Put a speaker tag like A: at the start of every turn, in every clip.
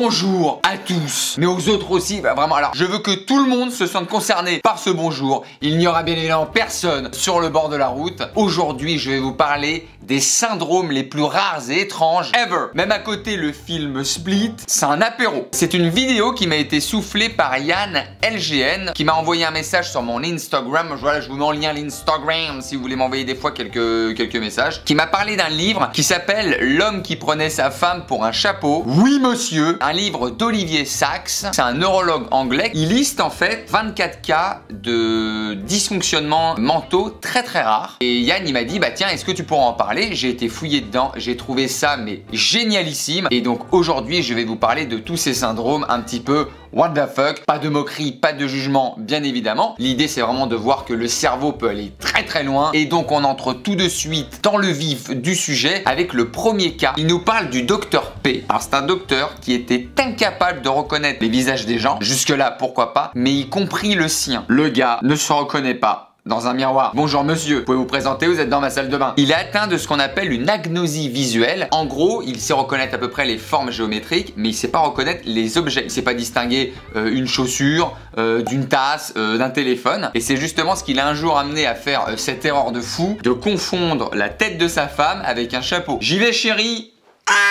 A: Bonjour à tous, mais aux autres aussi, bah vraiment, alors je veux que tout le monde se sente concerné par ce bonjour. Il n'y aura bien évidemment personne sur le bord de la route. Aujourd'hui, je vais vous parler des syndromes les plus rares et étranges ever. Même à côté, le film Split, c'est un apéro. C'est une vidéo qui m'a été soufflée par Yann LGN, qui m'a envoyé un message sur mon Instagram. Voilà, je vous mets en lien l'Instagram si vous voulez m'envoyer des fois quelques messages. Qui m'a parlé d'un livre qui s'appelle L'homme qui prenait sa femme pour un chapeau. Oui, monsieur. Un livre d'Olivier Sacks. C'est un neurologue anglais. Il liste en fait 24 cas de dysfonctionnements mentaux très rares. Et Yann, il m'a dit, bah tiens, est-ce que tu pourras en parler? J'ai été fouillé dedans. J'ai trouvé ça, mais génialissime. Et donc aujourd'hui, je vais vous parler de tous ces syndromes un petit peu what the fuck. Pas de moquerie, pas de jugement, bien évidemment. L'idée, c'est vraiment de voir que le cerveau peut aller très loin. Et donc, on entre tout de suite dans le vif du sujet avec le premier cas. Il nous parle du docteur P. Alors, c'est un docteur qui était incapable de reconnaître les visages des gens. Jusque-là, pourquoi pas, mais y compris le sien. Le gars ne se reconnaît pas dans un miroir. Bonjour monsieur, vous pouvez vous présenter, vous êtes dans ma salle de bain. Il est atteint de ce qu'on appelle une agnosie visuelle. En gros, il sait reconnaître à peu près les formes géométriques, mais il sait pas reconnaître les objets. Il sait pas distinguer une chaussure, d'une tasse, d'un téléphone. Et c'est justement ce qu'il a un jour amené à faire cette erreur de fou, de confondre la tête de sa femme avec un chapeau. J'y vais chérie.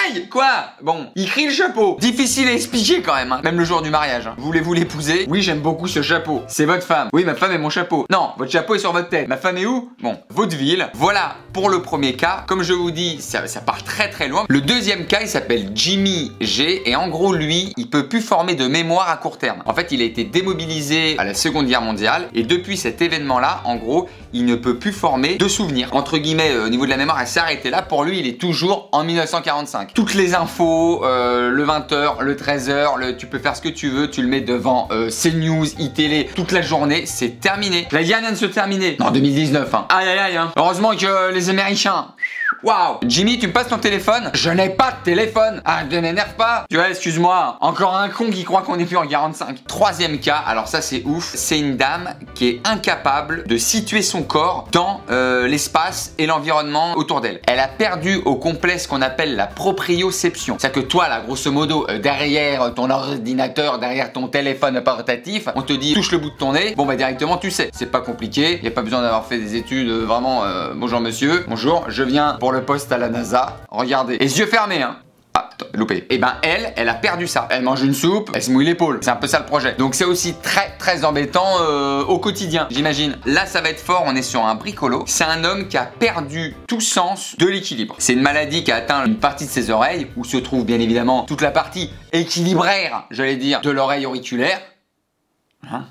A: Aïe! Quoi? Bon, il crie le chapeau. Difficile à expliquer quand même, hein. Même le jour du mariage. Hein. Voulez-vous l'épouser? Oui, j'aime beaucoup ce chapeau. C'est votre femme. Oui, ma femme est mon chapeau. Non, votre chapeau est sur votre tête. Ma femme est où? Bon, vaudeville. Voilà pour le premier cas. Comme je vous dis, ça part très loin. Le deuxième cas, il s'appelle Jimmy G. Et en gros, lui, il peut plus former de mémoire à court terme. En fait, il a été démobilisé à la Seconde Guerre mondiale. Et depuis cet événement-là, en gros, il ne peut plus former de souvenirs. Entre guillemets, au niveau de la mémoire, elle s'est arrêtée là. Pour lui, il est toujours en 1945. Toutes les infos, le 20h, le 13h, tu peux faire ce que tu veux, tu le mets devant CNews, iTélé, toute la journée, c'est terminé. La guerre vient de se terminer. En 2019, hein. Aïe, hein. Heureusement que les Américains... Waouh! Jimmy, tu me passes ton téléphone? Je n'ai pas de téléphone! Ah, ne m'énerve pas! Tu vois, excuse-moi, encore un con qui croit qu'on est plus en 45. Troisième cas, alors ça c'est ouf, c'est une dame qui est incapable de situer son corps dans l'espace et l'environnement autour d'elle. Elle a perdu au complet ce qu'on appelle la proprioception. C'est-à-dire que toi, là, grosso modo, derrière ton ordinateur, derrière ton téléphone portatif, on te dit touche le bout de ton nez, bon bah directement tu sais. C'est pas compliqué, il n'y a pas besoin d'avoir fait des études vraiment, bonjour monsieur, bonjour, je viens pour le poste à la NASA. Regardez, les yeux fermés, hein. Ah, loupé. Et ben elle a perdu ça. Elle mange une soupe, elle se mouille l'épaule. C'est un peu ça le projet. Donc c'est aussi très embêtant au quotidien, j'imagine. Là, ça va être fort, on est sur un bricolo. C'est un homme qui a perdu tout sens de l'équilibre. C'est une maladie qui a atteint une partie de ses oreilles, où se trouve bien évidemment toute la partie équilibraire, j'allais dire, de l'oreille auriculaire.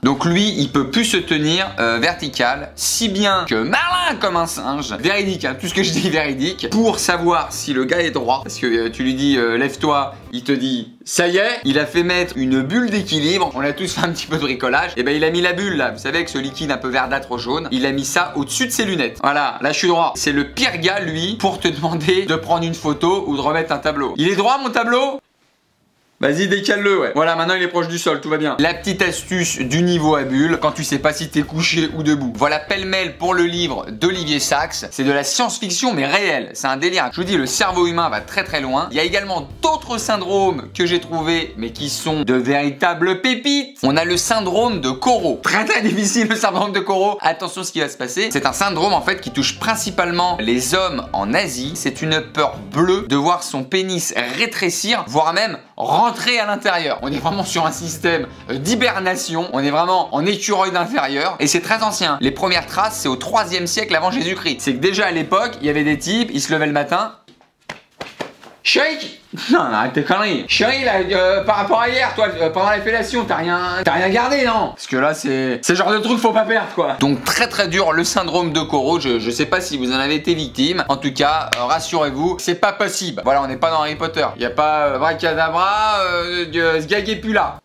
A: Donc lui, il peut plus se tenir vertical, si bien que malin comme un singe, véridique, hein, tout ce que je dis véridique, pour savoir si le gars est droit, parce que tu lui dis lève-toi, il te dit ça y est, il a fait mettre une bulle d'équilibre, on a tous fait un petit peu de bricolage, et ben il a mis la bulle là, vous savez avec ce liquide un peu verdâtre jaune, il a mis ça au-dessus de ses lunettes. Voilà, là je suis droit. C'est le pire gars lui pour te demander de prendre une photo ou de remettre un tableau. Il est droit mon tableau? Vas-y, décale-le, ouais. Voilà, maintenant il est proche du sol, tout va bien. La petite astuce du niveau à bulle, quand tu sais pas si t'es couché ou debout. Voilà pêle-mêle pour le livre d'Olivier Sacks. C'est de la science-fiction, mais réelle. C'est un délire. Je vous dis, le cerveau humain va très loin. Il y a également d'autres syndromes que j'ai trouvés, mais qui sont de véritables pépites. On a le syndrome de Corot. Très difficile, le syndrome de Corot. Attention à ce qui va se passer. C'est un syndrome, en fait, qui touche principalement les hommes en Asie. C'est une peur bleue de voir son pénis rétrécir, voire même rentrer à l'intérieur. On est vraiment sur un système d'hibernation. On est vraiment en écureuil d'inférieur. Et c'est très ancien. Les premières traces, c'est au 3e siècle avant Jésus-Christ. C'est que déjà à l'époque, il y avait des types, ils se levaient le matin. Chérie, non, arrête tes conneries. Chérie, là, par rapport à hier, toi, pendant la fellation, t'as rien gardé, non? Parce que là, c'est le genre de truc faut pas perdre, quoi. Donc très dur, le syndrome de Corot. Je sais pas si vous en avez été victime. En tout cas, rassurez-vous, c'est pas possible. Voilà, on n'est pas dans Harry Potter. Il y a pas Bracadabra, ce gag est plus là.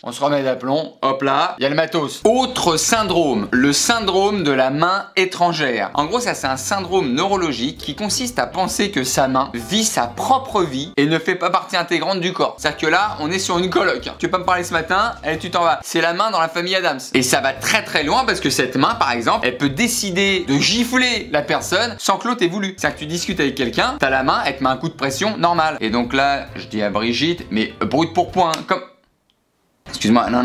A: On se remet d'aplomb, hop là, il y a le matos. Autre syndrome, le syndrome de la main étrangère. En gros, ça c'est un syndrome neurologique qui consiste à penser que sa main vit sa propre vie et ne fait pas partie intégrante du corps. C'est-à-dire que là, on est sur une coloc. Tu veux pas me parler ce matin, allez tu t'en vas. C'est la main dans la famille Adams. Et ça va très très loin parce que cette main, par exemple, elle peut décider de gifler la personne sans que l'autre ait voulu. C'est-à-dire que tu discutes avec quelqu'un, t'as la main, elle te met un coup de pression normal. Et donc là, je dis à Brigitte, mais brute pour point, comme... Excuse-moi, non,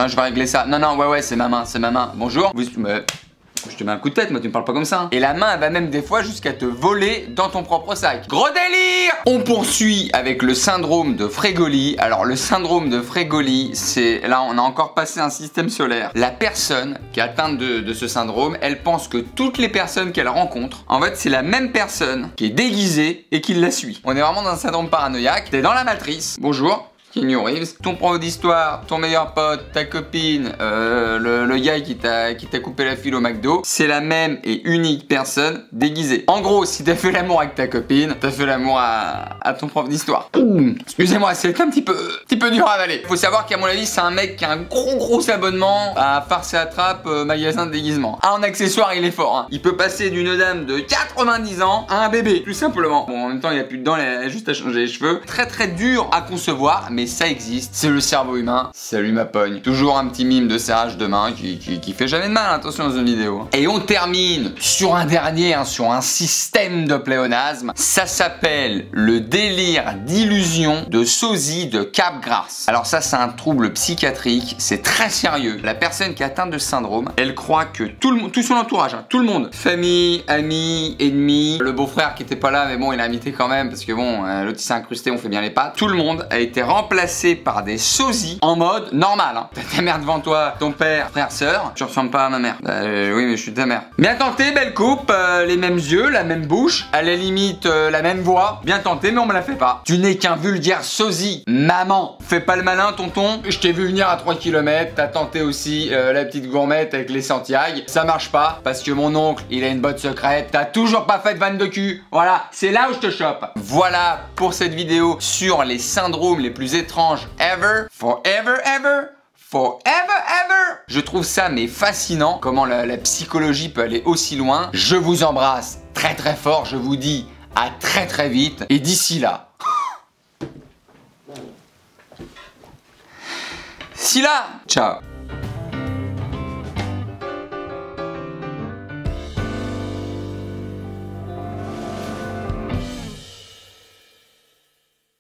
A: je vais régler ça. Non, ouais, c'est ma main. Bonjour. Je te mets un coup de tête, moi tu me parles pas comme ça. Et la main, elle va même des fois jusqu'à te voler dans ton propre sac. Gros délire! On poursuit avec le syndrome de Fregoli. Alors le syndrome de Fregoli, c'est... Là, on a encore passé un système solaire. La personne qui est atteinte de ce syndrome, elle pense que toutes les personnes qu'elle rencontre, en fait, c'est la même personne qui est déguisée et qui la suit. On est vraiment dans un syndrome paranoïaque. T'es dans la matrice. Bonjour. Keanu Reeves, ton prof d'histoire, ton meilleur pote, ta copine, le gars qui t'a coupé la file au McDo, c'est la même et unique personne déguisée. En gros, si t'as fait l'amour avec ta copine, t'as fait l'amour à ton prof d'histoire. Excusez-moi, c'est un petit peu dur à avaler. Faut savoir qu'à mon avis, c'est un mec qui a un gros abonnement à Farce et Attrape, magasin de déguisement. Ah, en accessoire, il est fort. Hein. Il peut passer d'une dame de 90 ans à un bébé, tout simplement. Bon, en même temps, il a plus de dents, il a juste à changer les cheveux. Très dur à concevoir, mais ça existe, c'est le cerveau humain. Salut ma pogne. Toujours un petit mime de serrage de main qui fait jamais de mal, attention dans une vidéo. Et on termine sur un dernier, sur un système de pléonasme. Ça s'appelle le délire d'illusion de sosie de Capgras. Alors ça, c'est un trouble psychiatrique, c'est très sérieux. La personne qui est atteinte de ce syndrome, elle croit que tout son entourage, tout le monde, famille, amis, ennemis, le beau-frère qui était pas là, mais bon, il a imité quand même, parce que bon, l'autre il s'est incrusté, on fait bien les pattes. Tout le monde a été remplacé par des sosies en mode normal. Hein. T'as ta mère devant toi, ton père, frère, sœur. Tu ressembles pas à ma mère. Oui, mais je suis ta mère. Bien tenté, belle coupe, les mêmes yeux, la même bouche, à la limite la même voix. Bien tenté, mais on me la fait pas. Tu n'es qu'un vulgaire sosie. Maman, fais pas le malin, tonton. Je t'ai vu venir à 3 km. T'as tenté aussi la petite gourmette avec les Santiago. Ça marche pas parce que mon oncle, il a une botte secrète. T'as toujours pas fait de vanne de cul. Voilà, c'est là où je te chope. Voilà pour cette vidéo sur les syndromes les plus étrange ever, forever. Je trouve ça mais fascinant, comment la psychologie peut aller aussi loin. Je vous embrasse très fort, je vous dis à très vite. Et d'ici là... ciao.